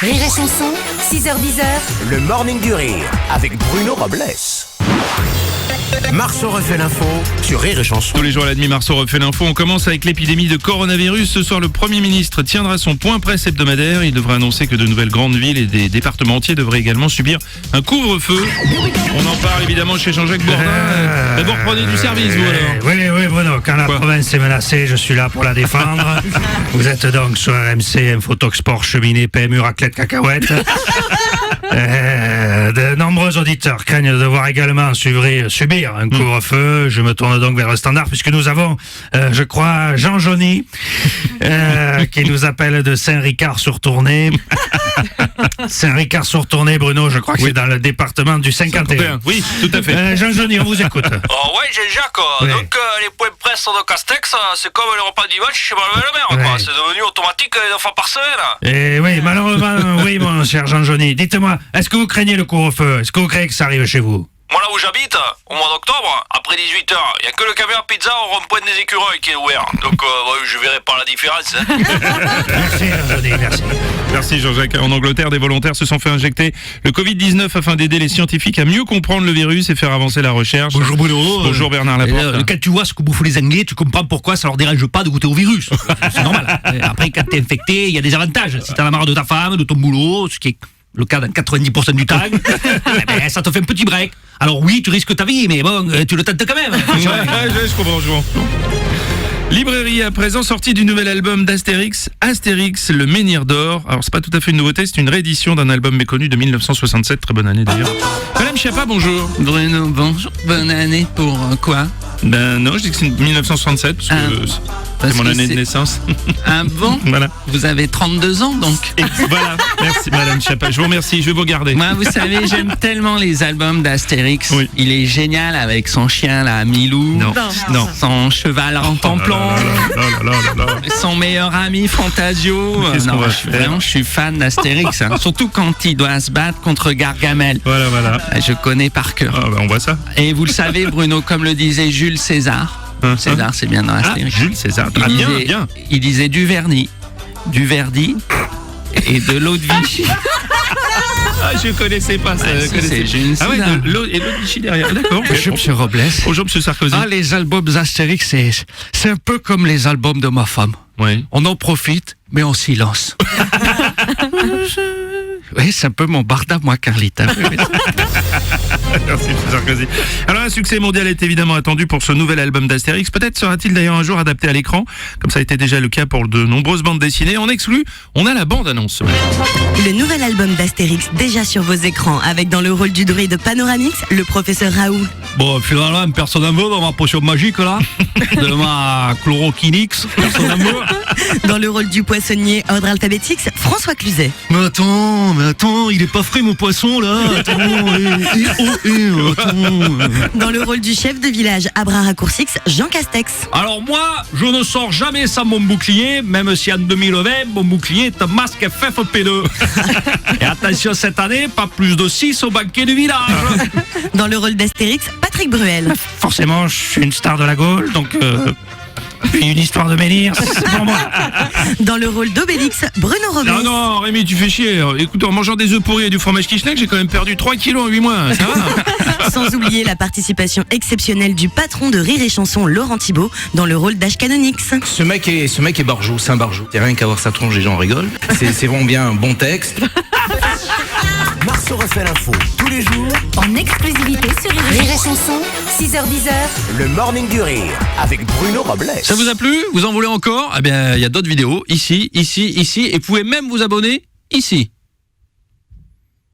Rire et Chanson, 6h-10h. Le Morning du Rire avec Bruno Robles. Marceau refait l'info sur Rire et Chanson. Tous les jours à la demi, Marceau refait l'info. On commence avec l'épidémie de coronavirus. Ce soir, le Premier ministre tiendra son point presse hebdomadaire. Il devra annoncer que de nouvelles grandes villes et des départements entiers devraient également subir un couvre-feu. On en parle évidemment chez Jean-Jacques Bourdin. D'abord, prenez du service, vous alors. Oui, Bruno, quand la province est menacée, je suis là pour la défendre. Vous êtes donc sur RMC, Infotox Sport, Cheminée, PMU, Raclette, Cacahuète. De nombreux auditeurs craignent de devoir également subir un couvre-feu. Je me tourne donc vers le standard puisque nous avons, je crois, Jean Jony qui nous appelle de Saint-Ricard-sur-Tournai. Saint-Ricard-sur-Tournai, Bruno, je crois que c'est dans le département du 51. Oui, tout à fait. Jean Jony, on vous écoute. Oh ouais, Jean-Jacques, Oui. donc les points de presse de Castex, c'est comme le repas du dimanche chez Manuel Le Maire, Oui. C'est devenu automatique 9 fois par semaine. Et oui, malheureusement, oui, mon cher Jean Jony. Dites-moi, est-ce que vous craignez le couvre-feu? Est-ce que vous craignez que ça arrive chez vous? Moi là où j'habite, au mois d'octobre, après 18h, il n'y a que le camion pizza au rond-point des Écureuils qui est ouvert. Donc je verrai pas la différence. Merci, Jean Jony, merci. Merci Jean-Jacques. En Angleterre, des volontaires se sont fait injecter le Covid-19 afin d'aider les scientifiques à mieux comprendre le virus et faire avancer la recherche. Bonjour Bruno. Bonjour Bernard Laporte. Quand tu vois ce que bouffent les Anglais, tu comprends pourquoi ça leur dérange pas de goûter au virus. C'est normal. Après, quand t'es infecté, il y a des avantages. Si t'en as marre de ta femme, de ton boulot, ce qui est le cas dans 90% du temps, ça te fait un petit break. Alors oui, tu risques ta vie, mais bon, tu le tentes quand même. Je comprends. Librairie à présent sortie du nouvel album d'Astérix, Astérix, le menhir d'or. Alors c'est pas tout à fait une nouveauté, c'est une réédition d'un album méconnu de 1967, très bonne année d'ailleurs. Madame Chiappa, bonjour. Bruno, bonjour. Bonne année pour quoi? Ben non, je dis que c'est 1967 parce que c'est mon année de naissance. Ah bon? Voilà. Vous avez 32 ans donc? Et voilà, merci Madame Chiappa, je vous remercie, je vais vous garder. Moi, vous savez, j'aime tellement les albums d'Astérix. Oui. Il est génial avec son chien là, Milou. Non. Son cheval Rantanplan. Son meilleur ami Fantasio. Qu'est-ce qu'on va faire Je suis fan d'Astérix. Surtout quand il doit se battre contre Gargamel. Voilà. Je connais par cœur. Ah ben on voit ça. Et vous le savez, Bruno, comme le disait Jules César. César, c'est bien dans Astérix. Jules César. Il Ah, disait, bien. il disait du vernis, du verdi et de l'eau de Vichy. Ah, je connaissais pas ça. C'est Jules Ah ouais, César. de l'eau et de Vichy derrière. D'accord. Bonjour Monsieur Robles. Bonjour Monsieur Sarkozy. Ah, les albums d'Astérix, c'est un peu comme les albums de ma femme. Oui. On en profite, mais en silence. Oui, c'est un peu mon barda, moi, Carlita. Merci M. Sarkozy. Alors un succès mondial est évidemment attendu pour ce nouvel album d'Astérix. Peut-être sera-t-il d'ailleurs un jour adapté à l'écran, comme ça a été déjà le cas pour de nombreuses bandes dessinées. En exclu, on a la bande-annonce. Le nouvel album d'Astérix déjà sur vos écrans avec dans le rôle du druide Panoramix, le professeur Raoul. Bon, finalement, personne n'en veut dans ma potion magique, là. De ma chloroquinix. Personne n'en veut. Dans le rôle du poissonnier Ordre Alphabetix, François Cluzet. Mais attends, il est pas frais, mon poisson, là. Attends. Dans le rôle du chef de village Abra Raccourcix, Jean Castex. Alors moi, je ne sors jamais sans mon bouclier, même si en 2020, mon bouclier est un masque FFP2. Et attention, cette année, pas plus de 6 au banquet du village. Dans le rôle d'Astérix, Patrick Bruel. Forcément, je suis une star de la Gaule, donc une histoire de menhir, c'est pour moi. Dans le rôle d'Obélix, Bruno Robles. Non, Rémi, tu fais chier. Écoute, en mangeant des œufs pourris et du fromage Kishnek, j'ai quand même perdu 3 kilos en 8 mois. Ça va? Sans oublier la participation exceptionnelle du patron de Rire et Chanson, Laurent Thibault, dans le rôle d'Ashkanonix. Ce mec est barjou, c'est un barjou. C'est rien qu'à voir sa tronche, les gens rigolent. C'est vraiment bien un bon texte. Marceau refait l'info tous les jours. En exclusivité sur Rire et Chanson, 6h-10h. Le Morning du Rire avec Bruno Robles. Ça vous a plu? Vous en voulez encore? Eh bien, il y a d'autres vidéos, ici, et vous pouvez même vous abonner ici.